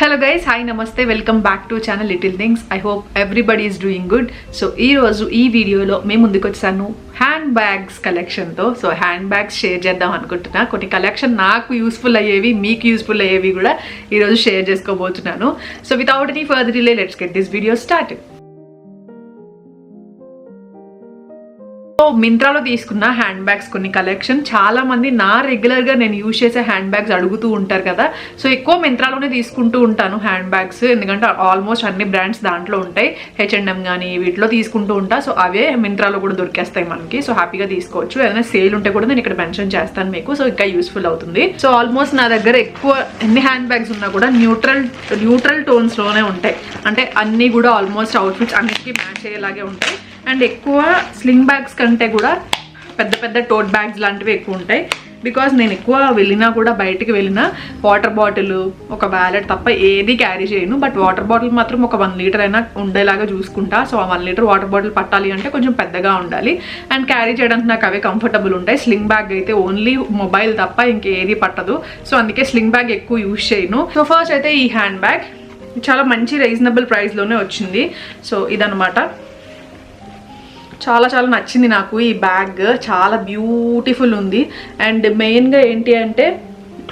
Hello guys, hi namaste, welcome back to channel Little Things. I hope everybody is doing good. So ee roju ee video lo me munduku vachanu hand bags collection tho. So hand bags share cheddam anukuntunna. Konni collection naaku useful ayyevi meeku useful ayyevi kuda ee roju share chesukobothunanu. So without any further delay, let's get this video started. మింత్రాలో తీసుకున్న hand bags కొన్ని collection. చాలా మంది నా regular గా నేను use చేసే hand bags అడుగుతూ ఉంటారు కదా. సో ఎక్కువ మింత్రాలోనే తీసుకుంటూ ఉంటాను హ్యాండ్ బ్యాగ్స్, ఎందుకంటే ఆల్మోస్ట్ అన్ని బ్రాండ్స్ దాంట్లో ఉంటాయి. H&M కానీ వీటిలో తీసుకుంటూ ఉంటా. సో అవే మింత్రాలో కూడా దొరికేస్తాయి మనకి. సో హ్యాపీగా తీసుకోవచ్చు. ఏదైనా సేల్ ఉంటే కూడా నేను ఇక్కడ మెన్షన్ చేస్తాను మీకు. సో ఇంకా యూస్ఫుల్ అవుతుంది. సో ఆల్మోస్ట్ నా దగ్గర ఎక్కువ ఎన్ని హ్యాండ్ బ్యాగ్స్ ఉన్నా కూడా న్యూట్రల్ టోన్స్ లోనే ఉంటాయి. అంటే అన్ని కూడా ఆల్మోస్ట్ అవుట్ఫిట్స్ అన్నిటికీ మ్యాచ్ అయ్యేలాగే ఉంటాయి. అండ్ ఎక్కువ స్లింగ్ బ్యాగ్స్ కంటే కూడా పెద్ద పెద్ద టోట్ బ్యాగ్స్ లాంటివి ఎక్కువ ఉంటాయి. బికాజ్ నేను ఎక్కువ వెళ్ళినా కూడా బయటికి వెళ్ళినా వాటర్ బాటిల్, ఒక వ్యాలెట్ తప్ప ఏది క్యారీ చేయను. బట్ వాటర్ బాటిల్ మాత్రం ఒక 1 లీటర్ అయినా ఉండేలాగా చూసుకుంటా. సో ఆ 1 లీటర్ వాటర్ బాటిల్ పట్టాలి అంటే కొంచెం పెద్దగా ఉండాలి. అండ్ క్యారీ చేయడానికి నాకు అవే కంఫర్టబుల్ ఉంటాయి. స్లింగ్ బ్యాగ్ అయితే ఓన్లీ మొబైల్ తప్ప ఇంకేది పట్టదు. సో అందుకే స్లింగ్ బ్యాగ్ ఎక్కువ యూజ్ చేయను. సో ఫస్ట్ అయితే ఈ హ్యాండ్ బ్యాగ్ చాలా మంచి రీజనబుల్ ప్రైస్లోనే వచ్చింది. సో ఇదనమాట. చాలా చాలా నచ్చింది నాకు ఈ బ్యాగ్. చాలా బ్యూటిఫుల్ ఉంది. అండ్ మెయిన్గా ఏంటి అంటే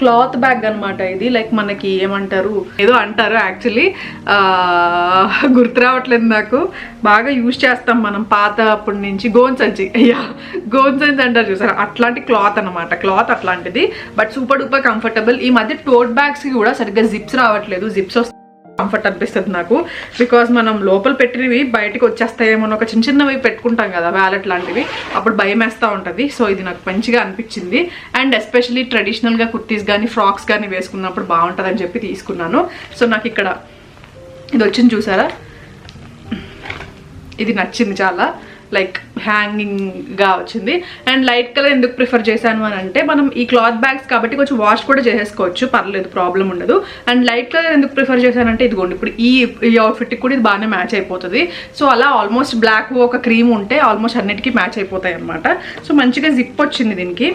క్లాత్ బ్యాగ్ అనమాట ఇది. లైక్ మనకి ఏమంటారు, ఏదో అంటారు యాక్చువల్లీ, గుర్తు రావట్లేదు నాకు. బాగా యూజ్ చేస్తాం మనం పాత అప్పటి నుంచి. గోన్ సంచి అంటారు చూసారా, అట్లాంటి క్లాత్ అనమాట. క్లాత్ అట్లాంటిది, బట్ సూపర్ డూపర్ కంఫర్టబుల్. ఈ మధ్య టోట్ బ్యాగ్స్కి కూడా సరిగ్గా జిప్స్ రావట్లేదు. జిప్స్ వస్తే కంఫర్ట్ అనిపిస్తుంది నాకు. బికాజ్ మనం లోపల పెట్టినవి బయటకు వచ్చేస్తాయేమో ఒక చిన్నవి పెట్టుకుంటాం కదా, వ్యాలెట్ లాంటివి, అప్పుడు భయం వేస్తూ ఉంటుంది. సో ఇది నాకు మంచిగా అనిపించింది. అండ్ ఎస్పెషల్లీ ట్రెడిషనల్గా కుర్తీస్ కానీ ఫ్రాక్స్ కానీ వేసుకున్నప్పుడు బాగుంటుందని చెప్పి తీసుకున్నాను. సో నాకు ఇక్కడ ఇది వచ్చింది చూసారా, ఇది నచ్చింది చాలా. లైక్ హ్యాంగింగ్గా వచ్చింది. అండ్ లైట్ కలర్ ఎందుకు ప్రిఫర్ చేశాను అని అంటే, మనం ఈ క్లాత్ బ్యాగ్స్ కాబట్టి కొంచెం వాష్ కూడా చేసేసుకోవచ్చు, పర్లేదు, ప్రాబ్లం ఉండదు. అండ్ లైట్ కలర్ ఎందుకు ప్రిఫర్ చేశానంటే, ఇదిగోండి ఇప్పుడు ఈ అవుట్ఫిట్కి కూడా ఇది బాగానే మ్యాచ్ అయిపోతుంది. సో అలా ఆల్మోస్ట్ బ్లాక్ ఒక క్రీమ్ ఉంటే ఆల్మోస్ట్ అన్నిటికీ మ్యాచ్ అయిపోతాయి అనమాట. సో మంచిగా జిప్ వచ్చింది, దీనికి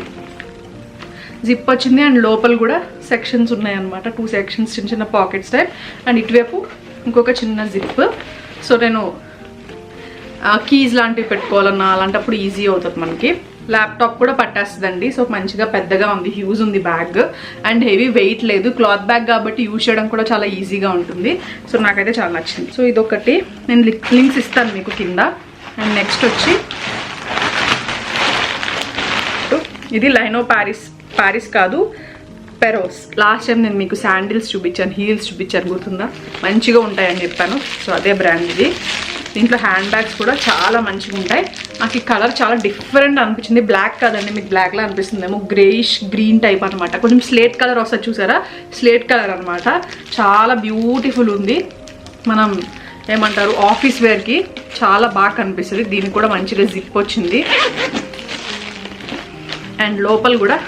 జిప్ వచ్చింది. అండ్ లోపల కూడా సెక్షన్స్ ఉన్నాయన్నమాట, 2 సెక్షన్స్, చిన్న చిన్న పాకెట్స్ టైప్. అండ్ ఇటువైపు ఇంకొక చిన్న జిప్. సో నేను కీస్ లాంటివి పెట్టుకోవాలన్నా అలాంటప్పుడు ఈజీ అవుతుంది మనకి. ల్యాప్టాప్ కూడా పట్టేస్తుందండి. సో మంచిగా పెద్దగా ఉంది, హ్యూజ్ ఉంది బ్యాగ్. అండ్ హెవీ వెయిట్ లేదు, క్లాత్ బ్యాగ్ కాబట్టి యూజ్ చేయడం కూడా చాలా ఈజీగా ఉంటుంది. సో నాకైతే చాలా నచ్చింది. సో ఇదొకటి, నేను లింక్స్ ఇస్తాను మీకు కింద. అండ్ నెక్స్ట్ వచ్చి ఇది లైనో ప్యారిస్ కాదు, పెరోస్. లాస్ట్ టైం నేను మీకు శాండిల్స్ చూపించాను, హీల్స్ చూపించాను, గుర్తుందా? మంచిగా ఉంటాయని చెప్పాను. సో అదే బ్రాండ్ ఇది. దీంట్లో హ్యాండ్ బ్యాగ్స్ కూడా చాలా మంచిగా ఉంటాయి. నాకు ఈ కలర్ చాలా డిఫరెంట్ అనిపించింది. బ్లాక్ కాదండి, మీకు బ్లాక్లా అనిపిస్తుందేమో, గ్రేయిష్ గ్రీన్ టైప్ అనమాట. కొంచెం స్లేట్ కలర్ వస్తుంది చూసారా, స్లేట్ కలర్ అనమాట. చాలా బ్యూటిఫుల్ ఉంది. మనం ఏమంటారు, ఆఫీస్ వేర్కి చాలా బాగా కనిపిస్తుంది. దీనికి కూడా మంచిగా జిప్ వచ్చింది. అండ్ లోపల కూడా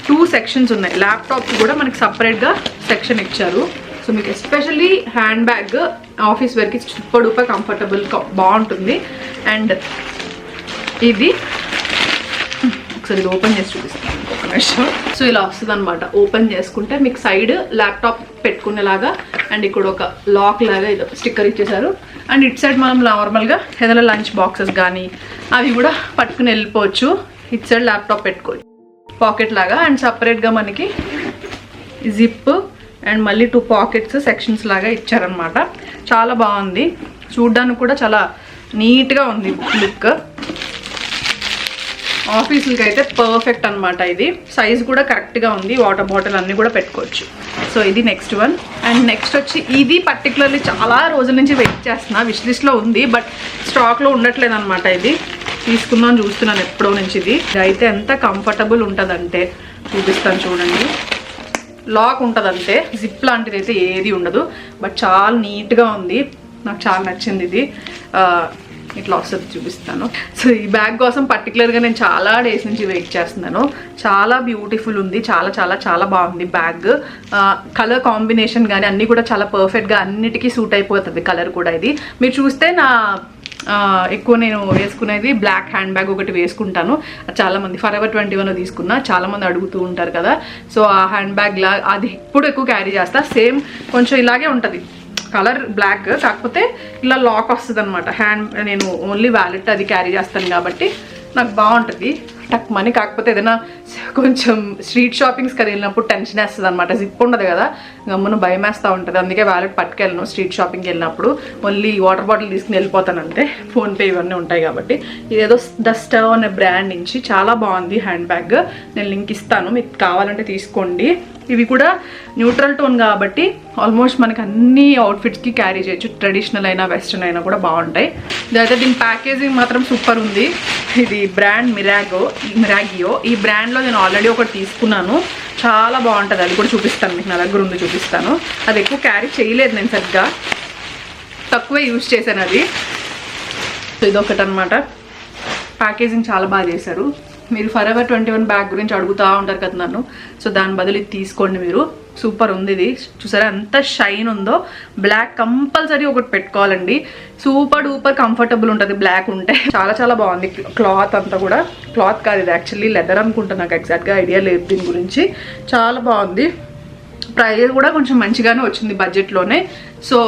2 సెక్షన్స్ ఉన్నాయి. ల్యాప్టాప్కి కూడా మనకి సపరేట్గా సెక్షన్ ఇచ్చారు. సో మీకు ఎస్పెషల్లీ హ్యాండ్ బ్యాగ్ ఆఫీస్ వేర్కి సూపర్ డూపర్ కంఫర్టబుల్ బాగుంటుంది. అండ్ ఇది ఒకసారి ఇది ఓపెన్ చేసి చూపిస్తాను ఒక నిమిషం. సో ఇలా వస్తుంది అనమాట. ఓపెన్ చేసుకుంటే మీకు సైడ్ ల్యాప్టాప్ పెట్టుకునేలాగా, అండ్ ఇక్కడ ఒక లాక్ లాగా ఇది స్టిక్కర్ ఇచ్చేసారు. అండ్ ఇటు సైడ్ మనం నార్మల్గా ఏదైనా లంచ్ బాక్సెస్ కానీ అవి కూడా పట్టుకుని వెళ్ళిపోవచ్చు. ఇటు సైడ్ ల్యాప్టాప్ పెట్టుకోవచ్చు పాకెట్ లాగా. అండ్ సపరేట్గా మనకి జిప్ అండ్ మళ్ళీ 2 పాకెట్స్ సెక్షన్స్ లాగా ఇచ్చారనమాట. చాలా బాగుంది, చూడ్డానికి కూడా చాలా నీట్గా ఉంది లుక్. ఆఫీసులకి అయితే పర్ఫెక్ట్ అనమాట. ఇది సైజ్ కూడా కరెక్ట్గా ఉంది, వాటర్ బాటిల్ అన్నీ కూడా పెట్టుకోవచ్చు. సో ఇది నెక్స్ట్ వన్. అండ్ నెక్స్ట్ వచ్చి ఇది పర్టికులర్లీ చాలా రోజుల నుంచి వెయిట్ చేస్తున్నా, విష్ లిస్ట్లో ఉంది, బట్ స్టాక్లో ఉండట్లేదు అనమాట. ఇది తీసుకుందాం చూస్తున్నాను ఎప్పుడో నుంచి. ఇది అయితే ఎంత కంఫర్టబుల్ ఉంటుందంటే చూపిస్తాను చూడండి. లాక్ ఉంటుందంటే, జిప్ లాంటిది అయితే ఏది ఉండదు, బట్ చాలా నీట్గా ఉంది. నాకు చాలా నచ్చింది ఇది. ఇట్లా వస్తుంది, చూపిస్తాను. సో ఈ బ్యాగ్ కోసం పర్టికులర్గా నేను చాలా డేస్ నుంచి వెయిట్ చేస్తున్నాను. చాలా బ్యూటిఫుల్ ఉంది, చాలా చాలా చాలా బాగుంది బ్యాగ్. కలర్ కాంబినేషన్ కానీ అన్నీ కూడా చాలా పర్ఫెక్ట్గా అన్నిటికీ సూట్ అయిపోతుంది కలర్ కూడా. ఇది మీరు చూస్తే నా ఎక్కువ నేను వేసుకునేది బ్లాక్ హ్యాండ్ బ్యాగ్ ఒకటి వేసుకుంటాను. చాలామంది ఫరెవర్ 21 తీసుకున్నా, చాలామంది అడుగుతూ ఉంటారు కదా. సో ఆ హ్యాండ్ బ్యాగ్ అది ఇప్పుడు ఎక్కువ క్యారీ చేస్తా. సేమ్ కొంచెం ఇలాగే ఉంటుంది, కలర్ బ్లాక్, కాకపోతే ఇలా లాక్ వస్తుంది అనమాట. నేను ఓన్లీ వ్యాలెట్ అది క్యారీ చేస్తాను కాబట్టి నాకు బాగుంటుంది టక్ మనీ. కాకపోతే ఏదైనా కొంచెం స్ట్రీట్ షాపింగ్స్కి వెళ్ళినప్పుడు టెన్షన్ వేస్తుంది అనమాట, జిప్ ఉండదు కదా, గమ్మున భయం వేస్తూ ఉంటుంది. అందుకే వ్యాలెట్ పట్టుకెళ్ళను స్ట్రీట్ షాపింగ్కి వెళ్ళినప్పుడు, ఓన్లీ వాటర్ బాటిల్ తీసుకుని వెళ్ళిపోతాను అంతే, ఫోన్పే ఇవన్నీ ఉంటాయి కాబట్టి. ఇదేదో డస్టవ్ అనే బ్రాండ్ నుంచి చాలా బాగుంది హ్యాండ్ బ్యాగ్. నేను లింక్ ఇస్తాను, మీకు కావాలంటే తీసుకోండి. ఇవి కూడా న్యూట్రల్ టోన్ కాబట్టి ఆల్మోస్ట్ మనకి అన్ని అవుట్ఫిట్స్కి క్యారీ చేయొచ్చు, ట్రెడిషనల్ అయినా వెస్ట్రన్ అయినా కూడా బాగుంటాయి. అయితే దీని ప్యాకేజింగ్ మాత్రం సూపర్ ఉంది. ఇది బ్రాండ్ మిరాగియో. ఈ బ్రాండ్లో నేను ఆల్రెడీ ఒకటి తీసుకున్నాను, చాలా బాగుంటుంది. అది కూడా చూపిస్తాను మీకు, నా దగ్గర ఉంది చూపిస్తాను. అది ఎక్కువ క్యారీ చేయలేదు నేను, సరిగ్గా తక్కువే యూజ్ చేశాను అది. ఇదొకటి అనమాట. ప్యాకేజింగ్ చాలా బాగా చేశారు. మీరు ఫరెవర్ 21 బ్యాగ్ గురించి అడుగుతూ ఉంటారు కదా నన్ను, సో దాని బదులు ఇది తీసుకోండి మీరు. సూపర్ ఉంది ఇది, చూసారా ఎంత షైన్ ఉందో. బ్లాక్ కంపల్సరీ ఒకటి పెట్టుకోవాలండి, సూపర్ డూపర్ కంఫర్టబుల్ ఉంటుంది బ్లాక్ ఉంటే. చాలా చాలా బాగుంది. క్లాత్ అంతా కూడా, క్లాత్ కాదు ఇది యాక్చువల్లీ లెదర్ అనుకుంటా, నాకు ఎగ్జాక్ట్గా ఐడియా లేదు దీని గురించి. చాలా బాగుంది. ప్రైస్ కూడా కొంచెం మంచిగానే వచ్చింది బడ్జెట్లోనే. సో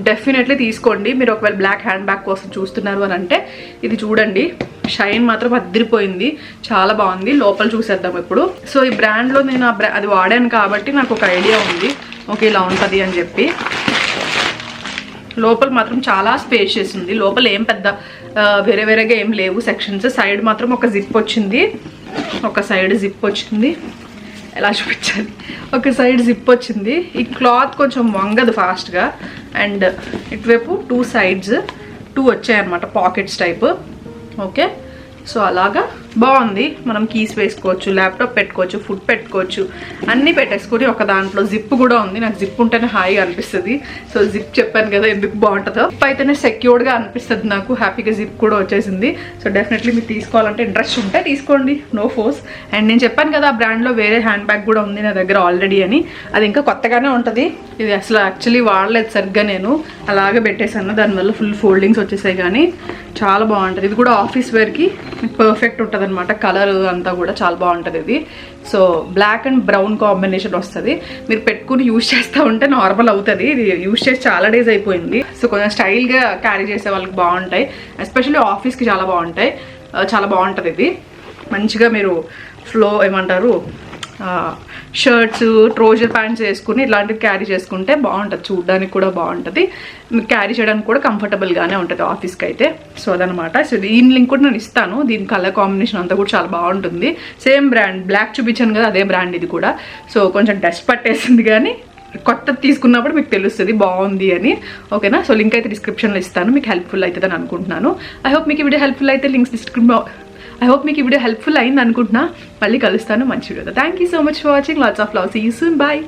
డెఫినెట్లీ తీసుకోండి. మీరు ఒకవేళ బ్లాక్ హ్యాండ్ బ్యాగ్ కోసం చూస్తున్నారు అని అంటే ఇది చూడండి. షైన్ మాత్రం అదిరిపోయింది, చాలా బాగుంది. లోపల చూసేద్దాం ఇప్పుడు. సో ఈ బ్రాండ్లో నేను అది వాడాను కాబట్టి నాకు ఒక ఐడియా ఉంది, ఓకే ఇలా ఉంటుంది అని చెప్పి. లోపల మాత్రం చాలా స్పేషియస్ ఉంది. లోపల ఏం పెద్ద వేరేగా ఏం లేవు సెక్షన్స్. సైడ్ మాత్రం ఒక జిప్ వచ్చింది, ఒక సైడ్ జిప్ వచ్చింది. ఎలా చూపించాలి, ఒక సైడ్ జిప్ వచ్చింది. ఈ క్లాత్ కొంచెం వంగదు ఫాస్ట్గా. అండ్ ఇటువైపు 2 sides 2 వచ్చాయన్నమాట, పాకెట్స్ టైప్. ఓకే, సో అలాగా బాగుంది. మనం కీస్ వేసుకోవచ్చు, ల్యాప్టాప్ పెట్టుకోవచ్చు, ఫుడ్ పెట్టుకోవచ్చు, అన్నీ పెట్టేసుకొని ఒక దాంట్లో జిప్ కూడా ఉంది. నాకు జిప్ ఉంటేనే హాయిగా అనిపిస్తుంది. సో జిప్ చెప్పాను కదా ఎందుకు బాగుంటుందో. జిప్ అయితేనే సెక్యూర్డ్గా అనిపిస్తుంది నాకు. హ్యాపీగా జిప్ కూడా వచ్చేసింది. సో డెఫినెట్లీ మీరు తీసుకోవాలంటే ఇంట్రెస్ట్ ఉంటే తీసుకోండి, నో ఫోర్స్. అండ్ నేను చెప్పాను కదా ఆ బ్రాండ్లో వేరే హ్యాండ్ బ్యాగ్ కూడా ఉంది నా దగ్గర ఆల్రెడీ అని, అది ఇంకా కొత్తగానే ఉంటుంది. ఇది అసలు యాక్చువల్లీ వాడలేదు సరిగ్గా, నేను అలాగే పెట్టేశాను, దానివల్ల ఫుల్ ఫోల్డింగ్స్ వచ్చేసాయి. కానీ చాలా బాగుంటుంది. ఇది కూడా ఆఫీస్ వేర్కి పర్ఫెక్ట్ ఉంటుంది అనమాట. కలర్ అంతా కూడా చాలా బాగుంటుంది ఇది. So black and brown combination వస్తుంది. మీరు పెట్టుకుని యూజ్ చేస్తూ ఉంటే నార్మల్ అవుతుంది. ఇది యూజ్ చేసి చాలా డేస్ అయిపోయింది. సో కొంచెం స్టైల్గా క్యారీ చేసే వాళ్ళకి బాగుంటాయి, ఎస్పెషల్లీ ఆఫీస్కి చాలా బాగుంటాయి. చాలా బాగుంటుంది ఇది. మంచిగా మీరు ఏమంటారు షర్ట్స్, ట్రౌజర్ ప్యాంట్స్ వేసుకుని ఇలాంటివి క్యారీ చేసుకుంటే బాగుంటుంది, చూడడానికి కూడా బాగుంటుంది, క్యారీ చేయడానికి కూడా కంఫర్టబుల్గానే ఉంటుంది ఆఫీస్కి అయితే. సో అదనమాట. సో దీని లింక్ కూడా నేను ఇస్తాను. దీని కలర్ కాంబినేషన్ అంతా కూడా చాలా బాగుంటుంది. సేమ్ బ్రాండ్, బ్లాక్ చూపించాను కదా అదే బ్రాండ్ ఇది కూడా. సో కొంచెం డస్ట్ పట్టేసింది కానీ కొత్తది తీసుకున్నప్పుడు మీకు తెలుస్తుంది బాగుంది అని, ఓకేనా. సో లింక్ అయితే డిస్క్రిప్షన్లో ఇస్తాను, మీకు హెల్ప్ఫుల్ అవుతుందని అనుకుంటున్నాను. ఐ హోప్ మీకు ఈ వీడియో హెల్ప్ఫుల్ అయితే మీకు ఈ వీడియో హెల్ప్ఫుల్ అయింది అనుకుంటున్నా. మళ్ళీ కలుస్తాను మంచి వీడియోతో. Thank you so much for watching. Lots of love. See you soon. Bye.